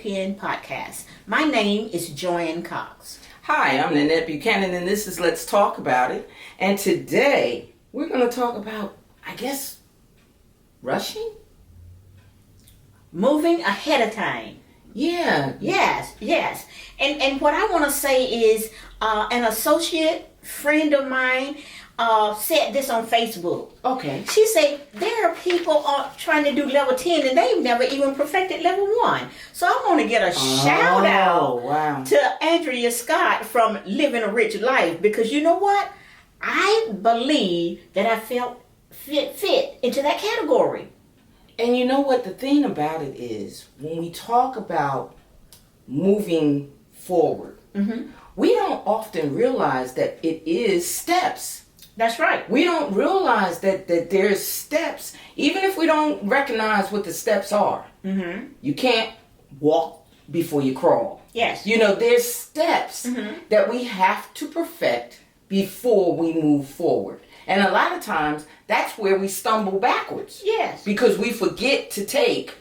Pen podcast. My name is Joanne Cox. Hi, I'm Nanette Buchanan, and this is Let's Talk About It. And today, we're going to talk about, rushing? Moving ahead of time. Yeah. Yes. And what I want to say is an associate friend of mine said this on Facebook. Okay. She said there are people trying to do level 10 and they've never even perfected level 1. So I want to get a shout out to Andrea Scott from Living a Rich Life, because you know what? I believe that I felt fit into that category. And you know what the thing about it is, when we talk about moving forward, we don't often realize that it is steps. That's right. We don't realize that there's steps, even if we don't recognize what the steps are. You can't walk before you crawl. Yes. You know, there's steps that we have to perfect before we move forward. And a lot of times, that's where we stumble backwards. Yes. Because we forget to take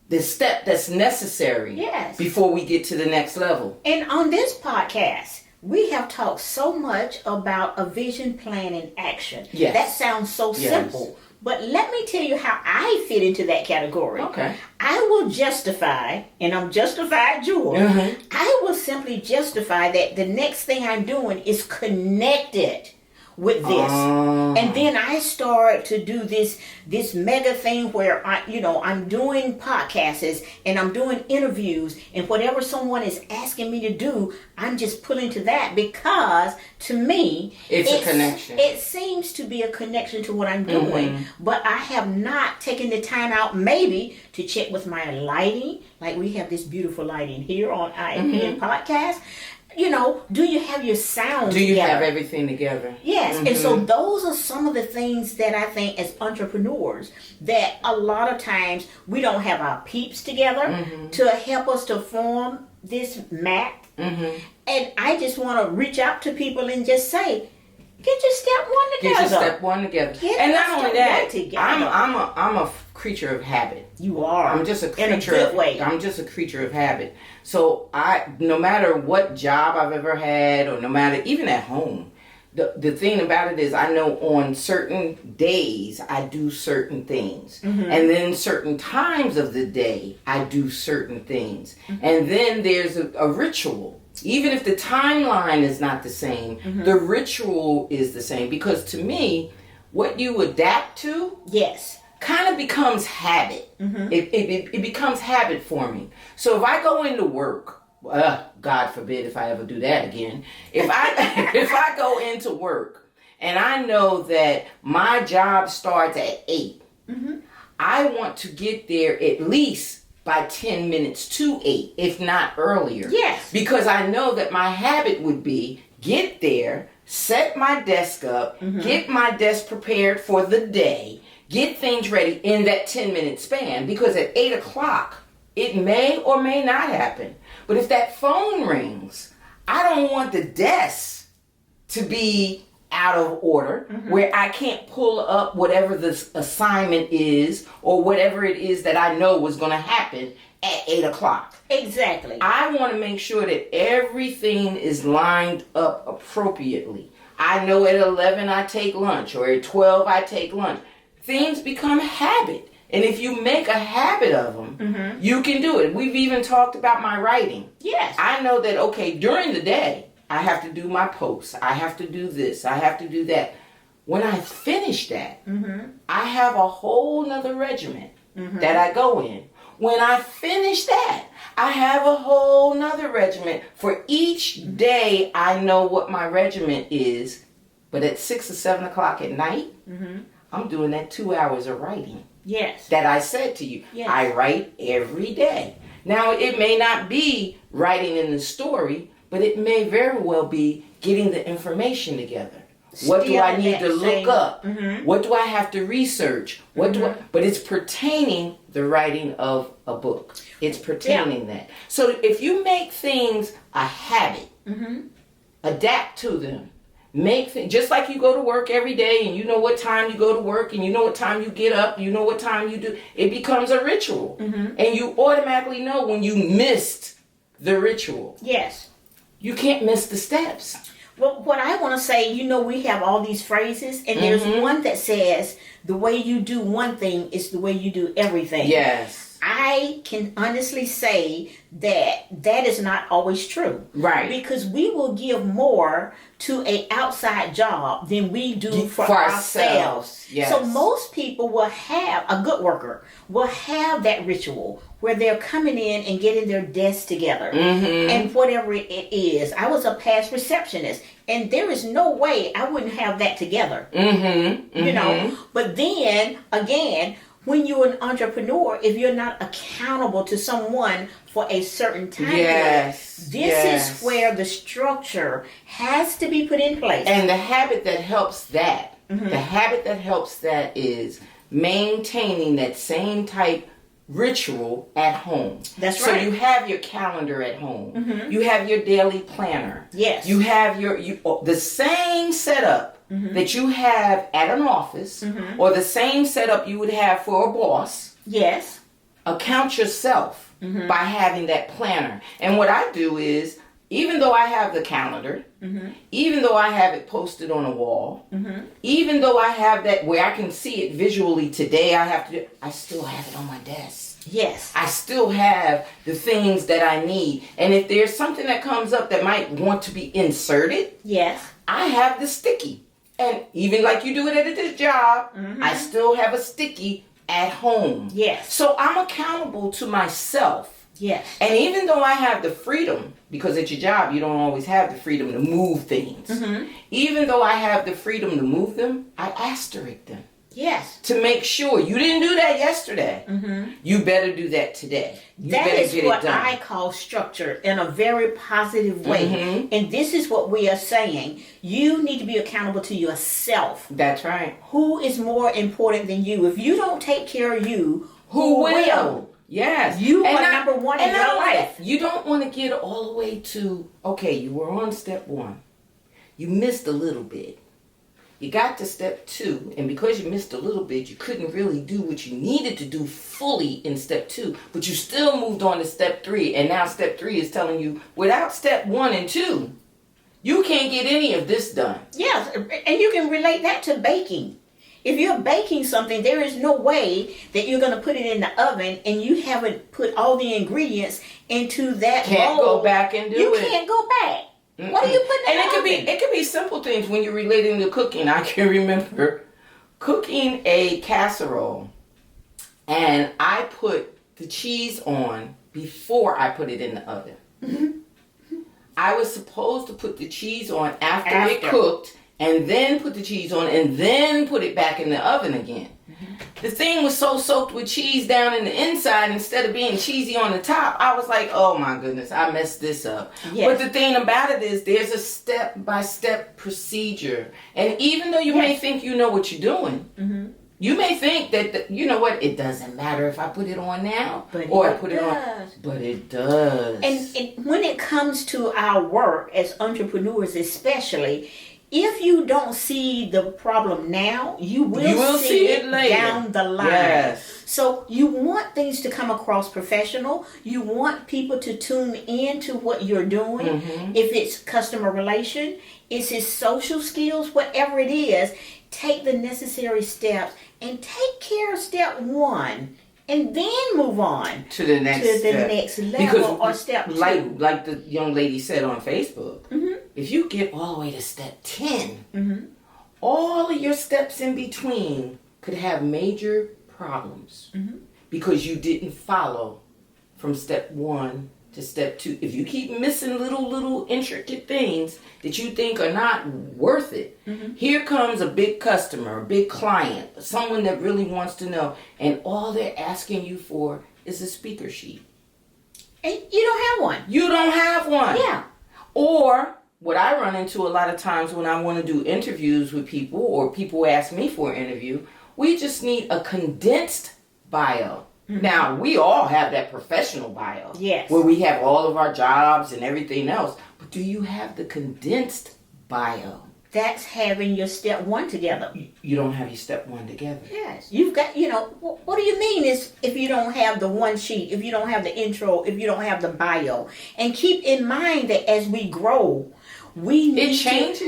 the step that's necessary before we get to the next level. And on this podcast, we have talked so much about a vision, plan, and action. Yes. That sounds so simple. But let me tell you how I fit into that category. Okay. I will justify, and I'm justified, Jewel. I will simply justify that the next thing I'm doing is connected with this. And then I start to do this mega thing where I'm doing podcasts and I'm doing interviews, and whatever someone is asking me to do, I'm just pulling to that, because to me it's a connection. It seems to be a connection to what I'm doing, but I have not taken the time out maybe to check with my lighting. Like we have this beautiful lighting here on IMPN podcast. You know, do you have your sound together? Do you have together? everything together? Yes. And so those are some of the things that I think as entrepreneurs that a lot of times we don't have our peeps together to help us to form this map. And I just want to reach out to people and just say, get your step one together. Get your step one together. And not only that, I'm a creature of habit. You are. I'm just a creature in a good way. I'm just a creature of habit. So no matter what job I've ever had, or no matter even at home, the thing about it is I know on certain days I do certain things, and then certain times of the day I do certain things, and then there's a ritual. Even if the timeline is not the same, the ritual is the same, because to me, what you adapt to, kind of becomes habit. It becomes habit forming. So if I go into work, God forbid if I ever do that again. If I go into work and I know that my job starts at 8, I want to get there at least by 10 minutes to 8, if not earlier. Yes. Because I know that my habit would be get there, set my desk up, get my desk prepared for the day, get things ready in that 10-minute span, because at 8 o'clock, it may or may not happen. But if that phone rings, I don't want the desk to be out of order, where I can't pull up whatever the assignment is or whatever it is that I know was going to happen at 8 o'clock. Exactly. I want to make sure that everything is lined up appropriately. I know at 11 I take lunch, or at 12 I take lunch. Things become habit. And if you make a habit of them, you can do it. We've even talked about my writing. Yes. I know that, okay, during the day, I have to do my posts. I have to do this. I have to do that. When I finish that, I have a whole nother regiment that I go in. When I finish that, I have a whole nother regiment. For each day, I know what my regiment is. But at 6 or 7 o'clock at night, I'm doing that 2 hours of writing. Yes. That I said to you. Yes. I write every day. Now, it may not be writing in the story, but it may very well be getting the information together. What do I need to look up? What do I have to research? But it's pertaining the writing of a book. It's pertaining that. So if you make things a habit, adapt to them, Just like you go to work every day and you know what time you go to work and you know what time you get up, you know what time you do. It becomes a ritual. And you automatically know when you missed the ritual. Yes. You can't miss the steps. Well, what I want to say, we have all these phrases, and there's one that says, the way you do one thing is the way you do everything. Yes. I can honestly say that is not always true. Right. Because we will give more to an outside job than we do for ourselves. Yes. So most people will have, a good worker will have that ritual where they're coming in and getting their desk together. And whatever it is. I was a past receptionist, and there is no way I wouldn't have that together. But then, again, when you're an entrepreneur, if you're not accountable to someone for a certain time period, this is where the structure has to be put in place. And the habit that helps that, is maintaining that same type ritual at home. That's right. So you have your calendar at home. You have your daily planner. Yes. You have the same setup that you have at an office, or the same setup you would have for a boss. Yes. Account yourself by having that planner. And what I do is, even though I have the calendar, even though I have it posted on a wall, even though I have that where I can see it visually today, I still have it on my desk. Yes. I still have the things that I need. And if there's something that comes up that might want to be inserted, yes, I have the sticky. And even like you do it at this job, I still have a sticky at home. Yes. So I'm accountable to myself. Yes. And even though I have the freedom, because at your job you don't always have the freedom to move things. Even though I have the freedom to move them, I asterisk them. Yes. To make sure you didn't do that yesterday. You better do that today. That is what I call structure in a very positive way. And this is what we are saying. You need to be accountable to yourself. That's right. Who is more important than you? If you don't take care of you, who will? Yes. You are number one in your life. You don't want to get all the way to, okay, you were on step 1. You missed a little bit. You got to step 2, and because you missed a little bit, you couldn't really do what you needed to do fully in step 2, but you still moved on to step 3, and now step 3 is telling you, without step 1 and 2, you can't get any of this done. Yes, and you can relate that to baking. If you're baking something, there is no way that you're going to put it in the oven and you haven't put all the ingredients into that bowl. Can't go back and do it. You can't go back. What are you putting in the oven? And it could be simple things when you're relating to cooking. I can remember cooking a casserole, and I put the cheese on before I put it in the oven. I was supposed to put the cheese on after it cooked, and then put the cheese on, and then put it back in the oven again. The thing was so soaked with cheese down in the inside, instead of being cheesy on the top, I was like, oh my goodness, I messed this up. Yes. But the thing about it is, there's a step-by-step procedure. And even though you may think you know what you're doing, you may think that, you know what, it doesn't matter if I put it on now, or I put it on. But it does. And when it comes to our work as entrepreneurs especially, if you don't see the problem now, you will see it later, down the line. Yes. So you want things to come across professional. You want people to tune in to what you're doing. If it's customer relation, it's his social skills, whatever it is, take the necessary steps and take care of step 1. And then move on to the next level, because or step 2. Like the young lady said on Facebook, if you get all the way to step 10, all of your steps in between could have major problems because you didn't follow from step 1 to step 2. If you keep missing little intricate things that you think are not worth it, here comes a big customer, a big client, someone that really wants to know, and all they're asking you for is a speaker sheet. And you don't have one. You don't have one. Yeah. Or what I run into a lot of times when I want to do interviews with people, or people ask me for an interview, we just need a condensed bio. Now, we all have that professional bio. Yes. Where we have all of our jobs and everything else. But do you have the condensed bio? That's having your step one together. You don't have your step one together. Yes. You've got, what do you mean is if you don't have the one sheet, if you don't have the intro, if you don't have the bio? And keep in mind that as we grow, we need to change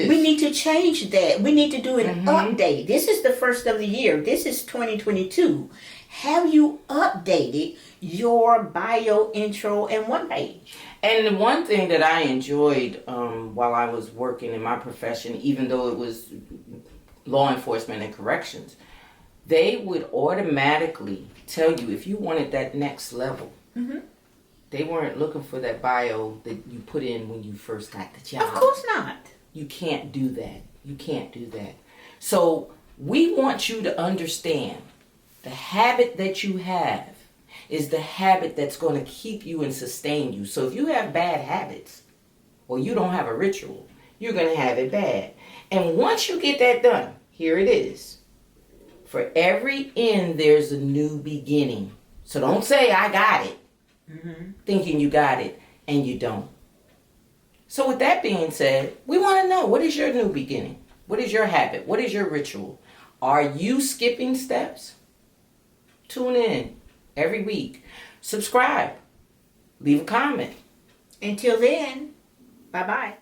that. We need to do an update. This is the first of the year. This is 2022. Have you updated your bio, intro, and one page? And the one thing that I enjoyed while I was working in my profession, even though it was law enforcement and corrections, they would automatically tell you if you wanted that next level. Mm-hmm. They weren't looking for that bio that you put in when you first got the job. Of course not. You can't do that. You can't do that. So we want you to understand the habit that you have is the habit that's going to keep you and sustain you. So if you have bad habits or you don't have a ritual, you're going to have it bad. And once you get that done, here it is. For every end, there's a new beginning. So don't say, I got it, thinking you got it, and you don't. So with that being said, we want to know, what is your new beginning? What is your habit? What is your ritual? Are you skipping steps? Tune in every week. Subscribe. Leave a comment. Until then, bye-bye.